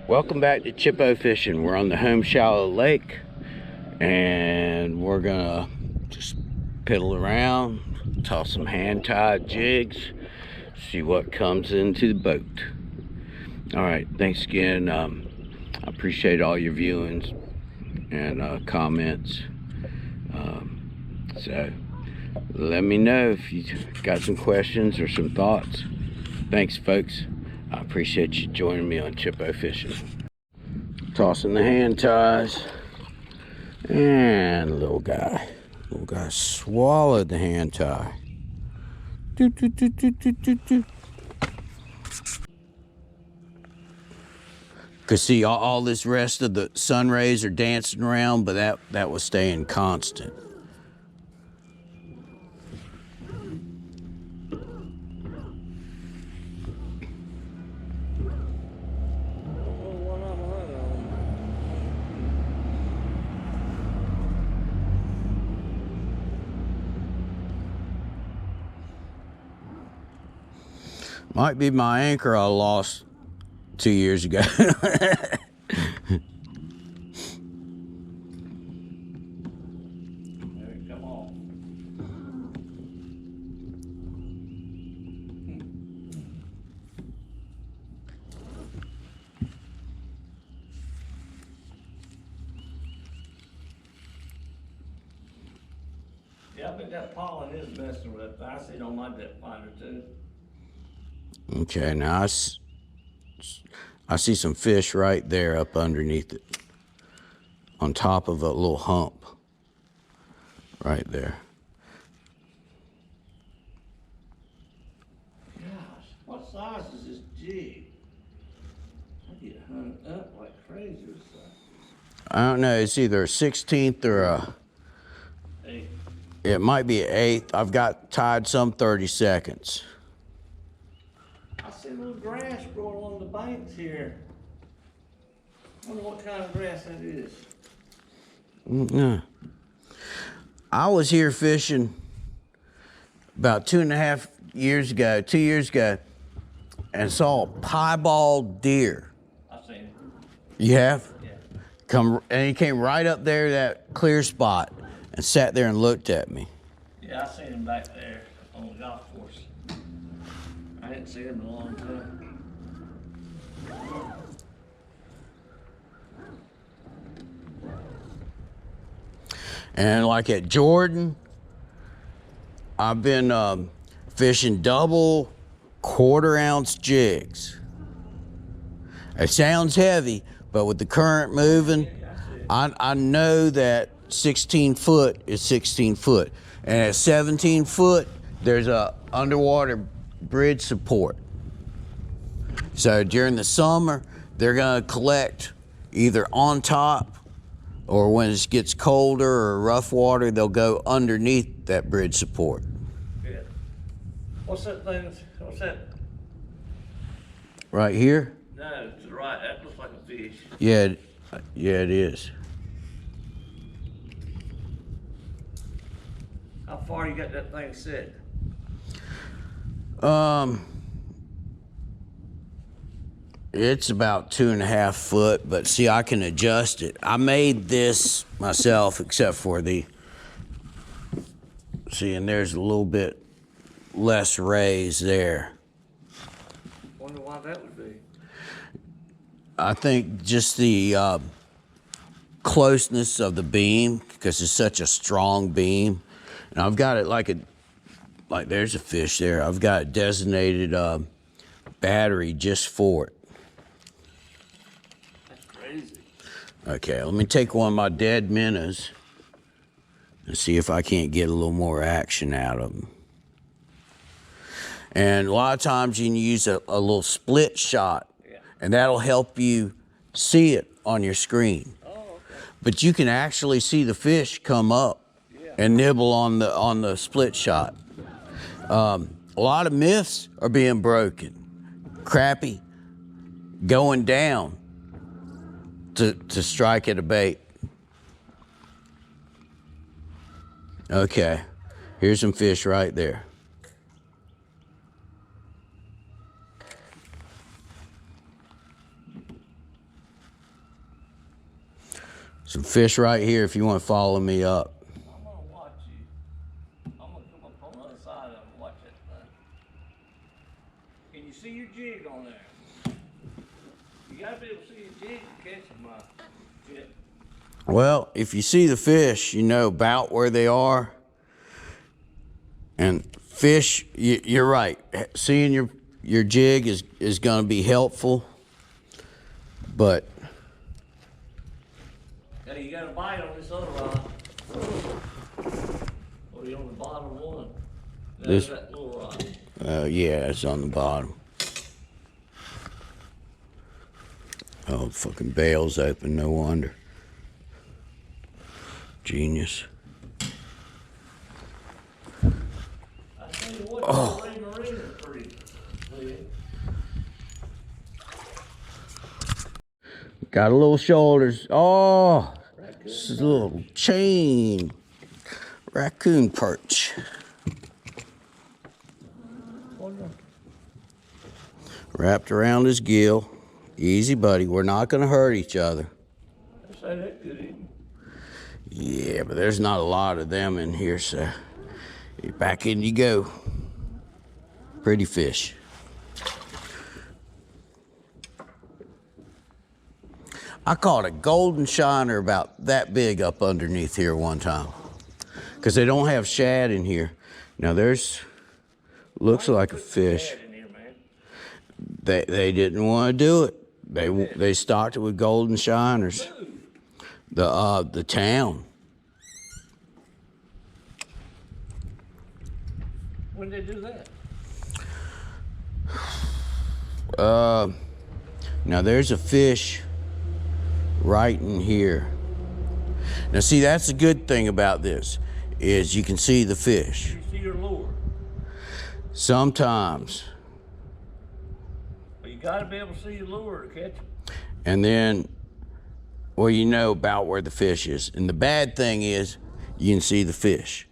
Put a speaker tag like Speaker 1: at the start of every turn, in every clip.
Speaker 1: Welcome back to Chippo Fishing. We're on the home shallow lake and we're gonna just piddle around, toss some hand-tied jigs, see what comes into the boat. All right, thanks again. I appreciate all your viewings and comments. So let me know if you got some questions or some thoughts. Thanks, folks. I appreciate you joining me on Chippo Fishing. Tossing the hand ties. And little guy swallowed the hand tie. Doo, doo, doo, doo, doo, doo, doo. Could see all this rest of the sun rays are dancing around, but that was staying constant. Might be my anchor I lost 2 years ago.
Speaker 2: Yeah, I bet that pollen is messing with it. I see it on my depth finder too.
Speaker 1: Okay, now I see some fish right there up underneath it, on top of a little hump right there.
Speaker 2: Gosh, what size is this jig? I get hung up like crazy or something.
Speaker 1: I don't know, it's either a 16th or a,
Speaker 2: Hey,
Speaker 1: it might be an 8th. I've got tied some 30-seconds.
Speaker 2: I see a little grass growing along the banks here. I wonder what kind of grass that is.
Speaker 1: I was here fishing about 2.5 years ago, 2 years ago, and saw a piebald deer.
Speaker 2: I've seen it.
Speaker 1: You have?
Speaker 2: Yeah.
Speaker 1: And he came right up there to that clear spot and sat there and looked at me.
Speaker 2: Yeah, I seen him back there on the golf course. I hadn't seen him in a long time.
Speaker 1: And like at Jordan, I've been fishing double quarter-ounce jigs. It sounds heavy, but with the current moving, I know that 16 foot is 16 foot. And at 17 foot, there's a underwater bridge support. So during the summer, they're gonna collect either on top, or when it gets colder or rough water, they'll go underneath that bridge support.
Speaker 2: Yeah. What's that thing? What's that?
Speaker 1: Right here?
Speaker 2: No, to the right. That looks like a fish.
Speaker 1: Yeah, it is.
Speaker 2: How far you got that thing set?
Speaker 1: It's about 2.5 foot, but see, I can adjust it. I made this myself, except for the, see, and there's a little bit less raise there.
Speaker 2: Wonder why that would be.
Speaker 1: I think just the closeness of the beam, because it's such a strong beam. And I've got it like there's a fish there. I've got a designated battery just for it.
Speaker 2: That's crazy.
Speaker 1: Okay, let me take one of my dead minnows and see if I can't get a little more action out of them. And a lot of times you can use a little split shot, and that'll help you see it on your screen.
Speaker 2: Oh, okay.
Speaker 1: But you can actually see the fish come up and nibble on the split shot. A lot of myths are being broken. Crappie going down to strike at a bait. Okay, here's some fish right there. Some fish right here if you want to follow me up.
Speaker 2: I'm gonna watch you. I'm gonna come up on the other side of it and watch that thing. Can you see your jig on there? You gotta be able to see your jig to catch my jig.
Speaker 1: Well, if you see the fish, you know about where they are. And fish, you're right. Seeing your jig is going to be helpful. But
Speaker 2: Now you got a bite on this other rod. Or you on the bottom one? There's that little rod.
Speaker 1: yeah, it's on the bottom. Oh, fucking bail's open, no wonder. Genius.
Speaker 2: I tell you what, the marine is pretty big.
Speaker 1: Got a little shoulders. Oh, this is a little chain. Raccoon perch. Wrapped around his gill. Easy, buddy. We're not going to hurt each other.
Speaker 2: They say that good eating.
Speaker 1: Yeah, but there's not a lot of them in here, so back in you go. Pretty fish. I caught a golden shiner about that big up underneath here one time. Because they don't have shad in here. Now there's, looks like a fish. They didn't want to do it. They stocked it with golden shiners. The town.
Speaker 2: When did they do that?
Speaker 1: Now there's a fish right in here. Now see, that's the good thing about this, is you can see the fish.
Speaker 2: You see your lure.
Speaker 1: Sometimes.
Speaker 2: Well, you gotta be able to see your lure to catch them.
Speaker 1: And then, well, you know about where the fish is. And the bad thing is, you can see the fish.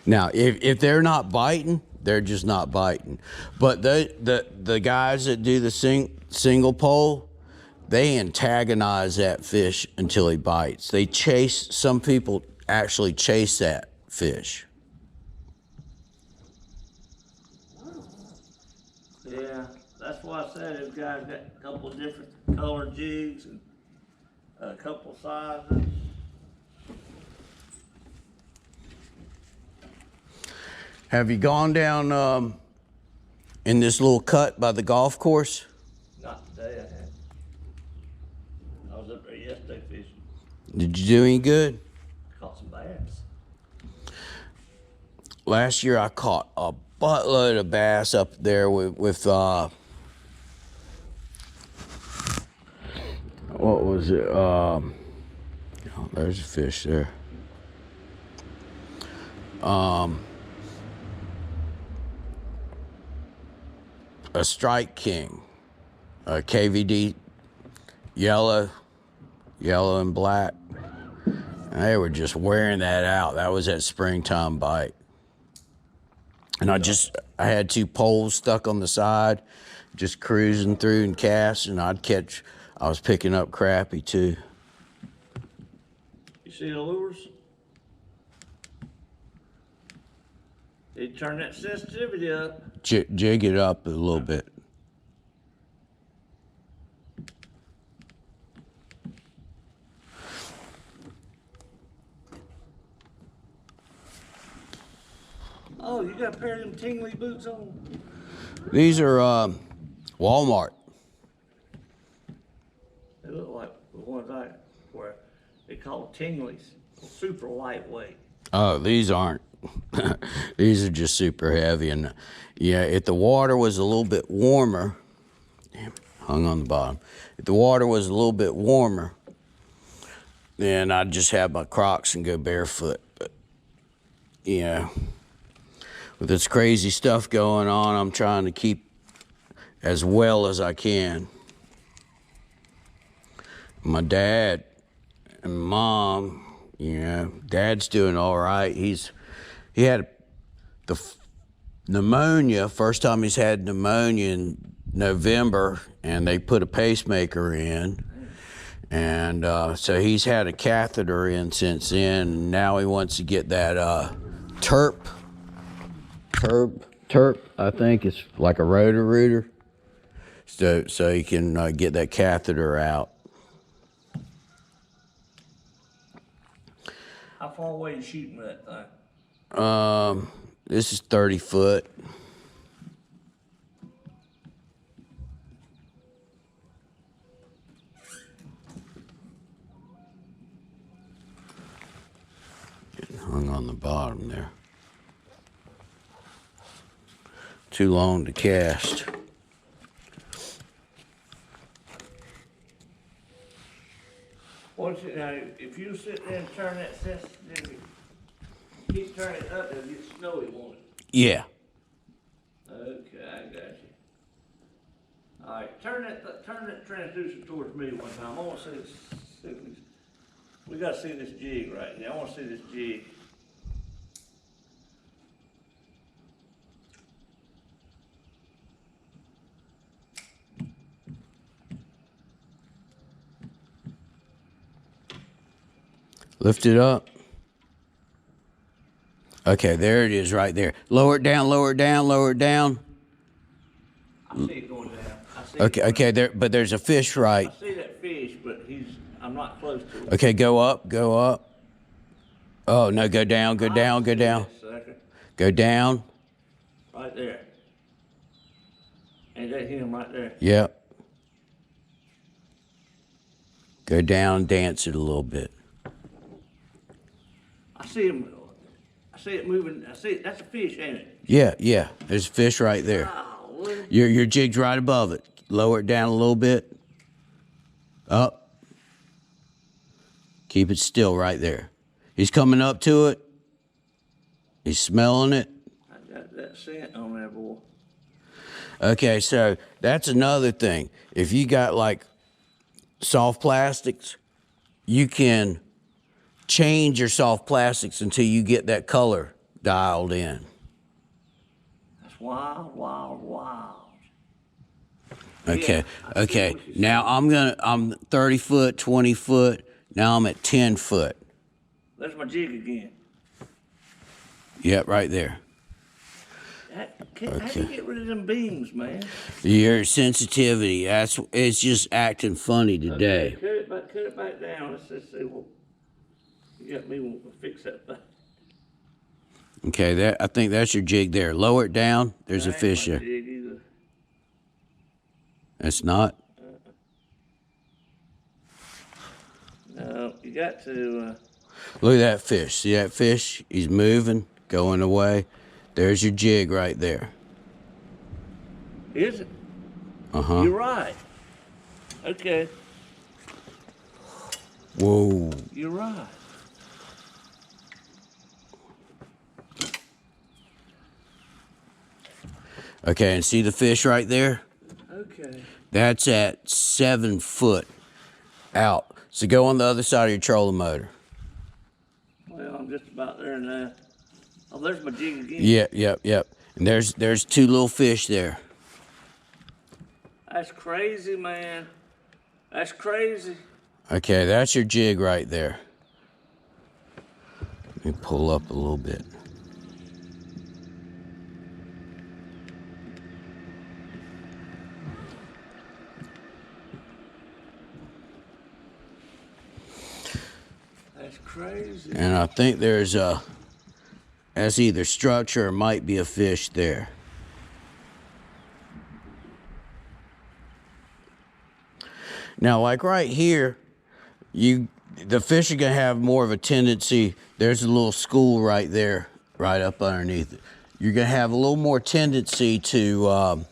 Speaker 1: Now, if they're not biting, they're just not biting. But the guys that do the single pole, they antagonize that fish until he bites. They chase, some people actually chase that fish.
Speaker 2: Yeah, that's why I said this guy's got a couple of different color jigs and a couple sizes.
Speaker 1: Have you gone down in this little cut by the golf course?
Speaker 2: Not today, I had. I was up there yesterday fishing.
Speaker 1: Did you do any good?
Speaker 2: Caught some bass.
Speaker 1: Last year I caught a buttload of bass up there with what was it? Oh, there's a fish there. A Strike King, a KVD, yellow and black. And they were just wearing that out. That was that springtime bite. And I had 2 poles stuck on the side, just cruising through and casting. I was picking up crappie too.
Speaker 2: You see the lures? They turn that sensitivity up.
Speaker 1: Jig it up a little bit.
Speaker 2: Oh, you got a pair of them tingly boots on?
Speaker 1: These are Walmart.
Speaker 2: They look like the ones I wear. They call tinglies. Super lightweight.
Speaker 1: Oh, these aren't. These are just super heavy. And yeah, if the water was a little bit warmer, damn it, hung on the bottom. If the water was a little bit warmer, then I'd just have my Crocs and go barefoot. But yeah, with this crazy stuff going on, I'm trying to keep as well as I can. My dad and mom, Dad's doing all right. He had the pneumonia, first time he's had pneumonia in November, and they put a pacemaker in. And so he's had a catheter in since then. And now he wants to get that terp, I think it's like a rotor-rooter. So he can get that catheter out.
Speaker 2: How far away you shooting with that thing?
Speaker 1: This is 30 foot. Getting hung on the bottom there. Too long to cast.
Speaker 2: What's it now? If you sit there and turn that sensitivity, keep turning it up, it'll get snowy, won't it?
Speaker 1: Yeah.
Speaker 2: Okay, I got you. All right, turn that transducer towards me one time. I want to see this. We got to see this jig right here. I want to see this jig.
Speaker 1: Lift it up. Okay, there it is right there. Lower it down, lower it down, lower it down.
Speaker 2: I see it going down. I see
Speaker 1: Okay,
Speaker 2: it
Speaker 1: okay, there, but there's a fish right.
Speaker 2: I see that fish, but I'm not close to it.
Speaker 1: Okay, go up, go up. Oh, no, go down, go down, go down.
Speaker 2: Sucker.
Speaker 1: Go down.
Speaker 2: Right there. Ain't that him right there?
Speaker 1: Yep. Go down, dance it a little bit.
Speaker 2: I see him. I see it moving. I see it. That's a fish, ain't it?
Speaker 1: Yeah, yeah, there's a fish right there.
Speaker 2: Oh,
Speaker 1: Your jig's right above it. Lower it down a little bit. Up. Keep it still right there. He's coming up to it. He's smelling it.
Speaker 2: I got that scent on there, boy.
Speaker 1: Okay, so that's another thing. If you got like soft plastics, you can change your soft plastics until you get that color dialed in.
Speaker 2: That's wild, wild, wild.
Speaker 1: Okay,
Speaker 2: Yeah,
Speaker 1: okay. Now I'm 30 foot, 20 foot. Now I'm at 10 foot.
Speaker 2: There's my jig again.
Speaker 1: Yep, right there.
Speaker 2: How do you get rid of them beams, man?
Speaker 1: Your sensitivity, it's just acting funny today.
Speaker 2: Okay, cut it back down. Let's just see what you got me wanting to fix that thing.
Speaker 1: Okay, I think that's your jig there. Lower it down. There's a
Speaker 2: That ain't
Speaker 1: fish
Speaker 2: my
Speaker 1: there.
Speaker 2: jig either.
Speaker 1: That's not.
Speaker 2: No, you got to.
Speaker 1: Look at that fish. See that fish? He's moving, going away. There's your jig right there.
Speaker 2: Is it?
Speaker 1: Uh-huh.
Speaker 2: You're right. Okay,
Speaker 1: Whoa.
Speaker 2: you're right.
Speaker 1: Okay, and see the fish right there?
Speaker 2: Okay.
Speaker 1: That's at 7 foot out. So go on the other side of your trolling motor.
Speaker 2: Well, I'm just about there now. Oh, there's my jig again.
Speaker 1: Yep. And there's two little fish there.
Speaker 2: That's crazy, man. That's crazy.
Speaker 1: Okay, that's your jig right there. Let me pull up a little bit.
Speaker 2: That's crazy.
Speaker 1: And I think that's either structure or might be a fish there. Now, like right here, the fish are gonna have more of a tendency. There's a little school right there, right up underneath it. You're gonna have a little more tendency to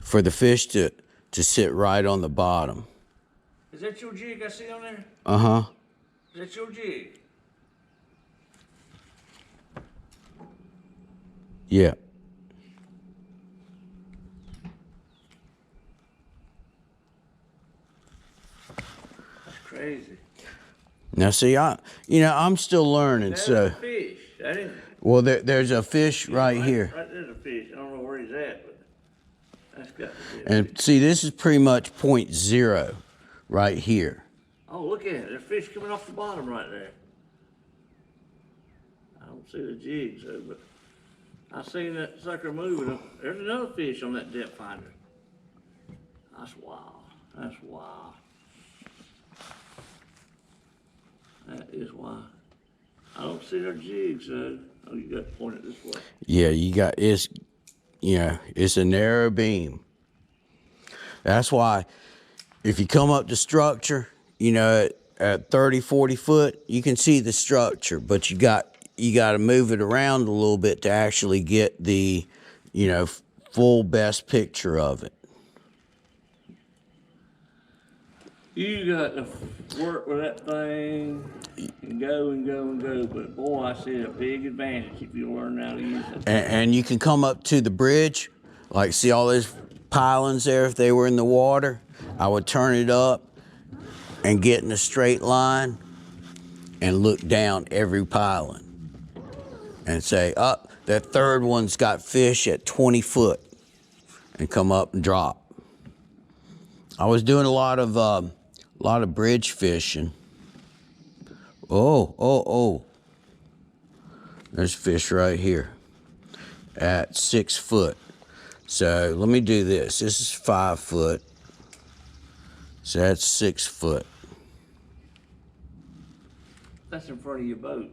Speaker 1: for the fish to sit right on the bottom.
Speaker 2: Is that your jig I see on there?
Speaker 1: Uh-huh.
Speaker 2: Is that your jig?
Speaker 1: Yeah.
Speaker 2: That's crazy.
Speaker 1: Now, see, I'm still learning.
Speaker 2: That's
Speaker 1: So,
Speaker 2: a fish. That ain't.
Speaker 1: well, there's a fish right here.
Speaker 2: Right there's a fish. I don't know where he's at, but that's got to be.
Speaker 1: And see, this is pretty much 0.0. right here.
Speaker 2: Oh, look at it. There's fish coming off the bottom right there. I don't see the jigs though, but I seen that sucker moving. There's another fish on that depth finder. That's wild. That's wild. That is wild. I don't see their jigs though. Oh, you got to point it this way.
Speaker 1: Yeah, it's a narrow beam. That's why if you come up the structure, at 30, 40 foot, you can see the structure, but you got to move it around a little bit to actually get the, full best picture of it.
Speaker 2: You got to work with that thing and go and go and go, but boy, I see a big advantage if you learn how to use it.
Speaker 1: And you can come up to the bridge, like see all those pilings there if they were in the water. I would turn it up and get in a straight line and look down every piling and say, that third one's got fish at 20 foot, and come up and drop. I was doing a lot of bridge fishing. Oh. There's fish right here at 6 foot. So let me do this. This is 5 foot. So that's 6 foot.
Speaker 2: That's in front of your boat.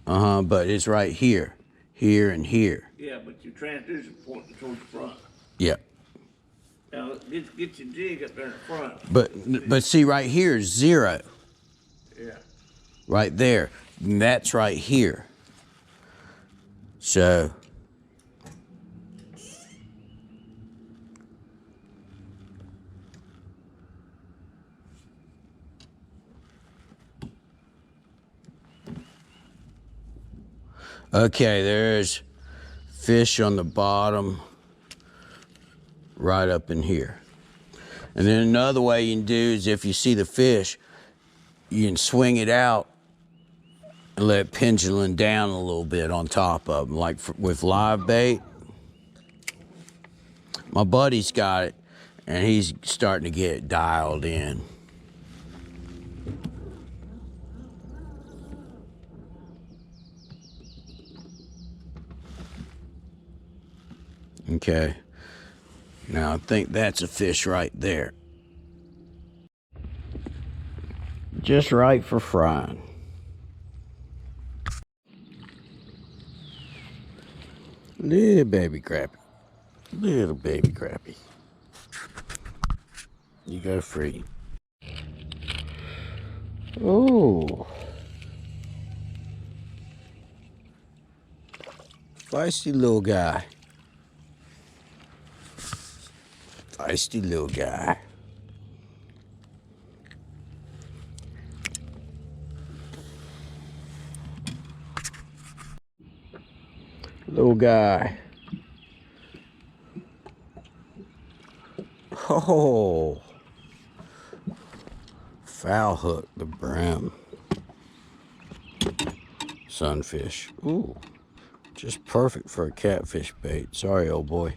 Speaker 1: But it's right here, and here.
Speaker 2: Yeah, but your transducer pointing towards the front.
Speaker 1: Yep.
Speaker 2: Now get your jig up there in the front.
Speaker 1: But see right here is 0.
Speaker 2: Yeah.
Speaker 1: Right there. And that's right here. So okay, there's fish on the bottom right up in here. And then another way you can do is if you see the fish, you can swing it out and let it pendulum down a little bit on top of them, like with live bait. My buddy's got it, and he's starting to get it dialed in. Okay. Now I think that's a fish right there. Just right for frying. Little baby crappie. Little baby crappie. You go free. Oh. Feisty little guy. Feisty little guy. Little guy. Oh. Foul hook the brim. Sunfish. Ooh. Just perfect for a catfish bait. Sorry, old boy.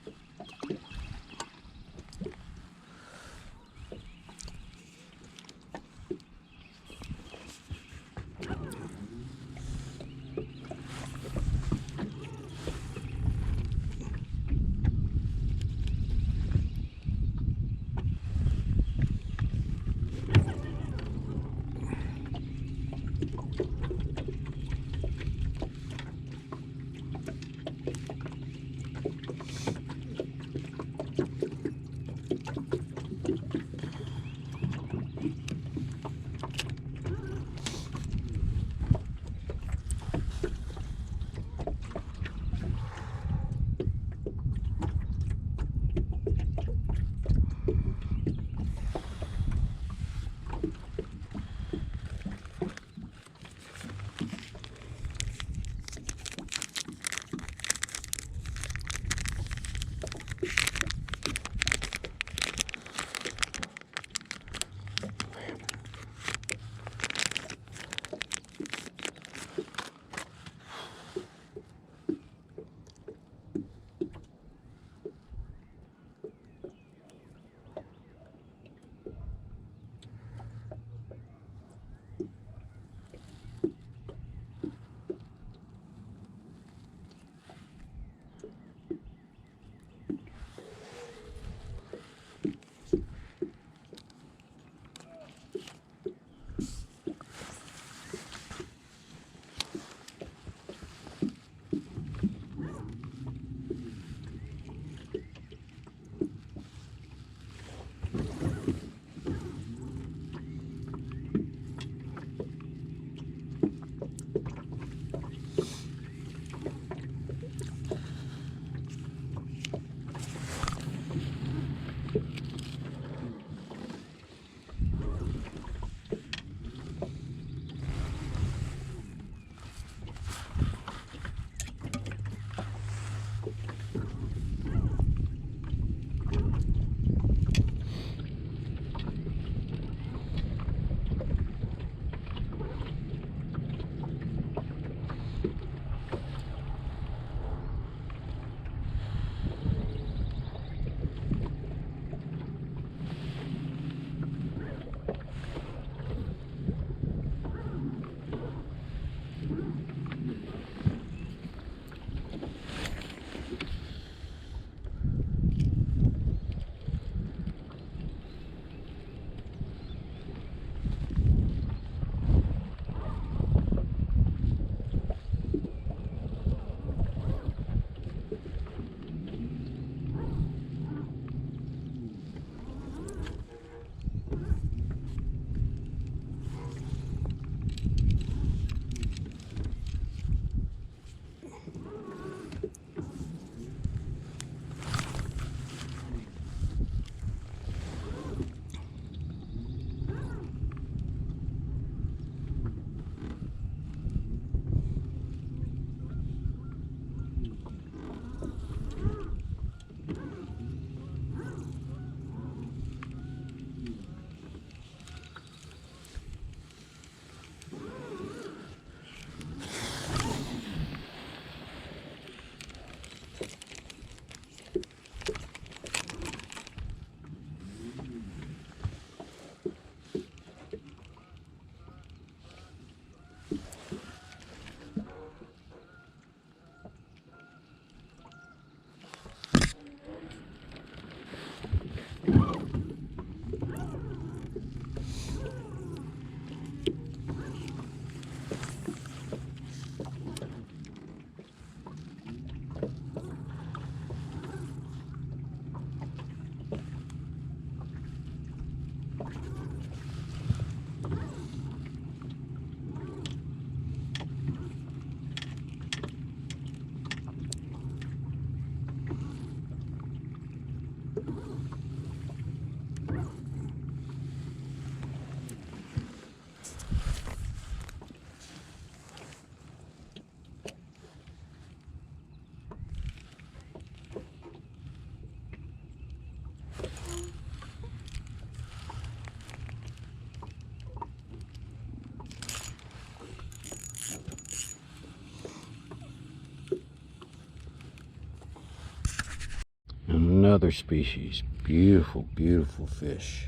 Speaker 1: another species. Beautiful, beautiful fish.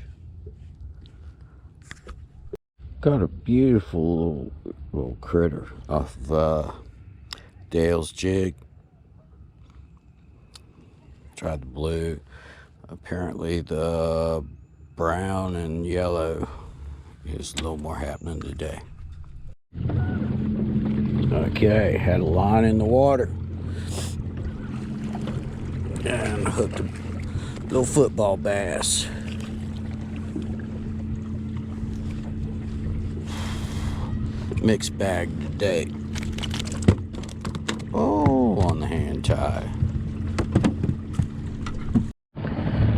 Speaker 1: Got a beautiful little critter off Dale's jig. Tried the blue. Apparently the brown and yellow is a little more happening today. Okay, had a line in the water and hooked a little football bass. Mixed bag today. Oh, on the hand tie.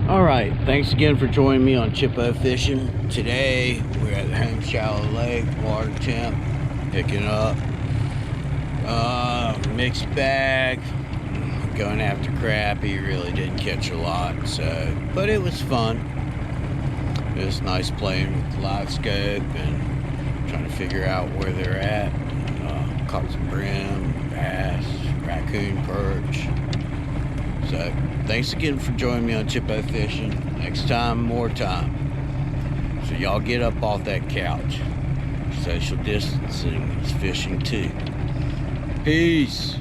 Speaker 1: All right, thanks again for joining me on Chippo Fishing. Today we're at the Home Shallow Lake, water temp, picking up mixed bag, going after crappie. Really didn't catch a lot, but it was fun. It was nice playing with the Livesciope and trying to figure out where they're at. Caught some brim, bass, raccoon, perch. So thanks again for joining me on Chippo Fishing. Next time, more time. So y'all get up off that couch. Social distancing is fishing too. Peace.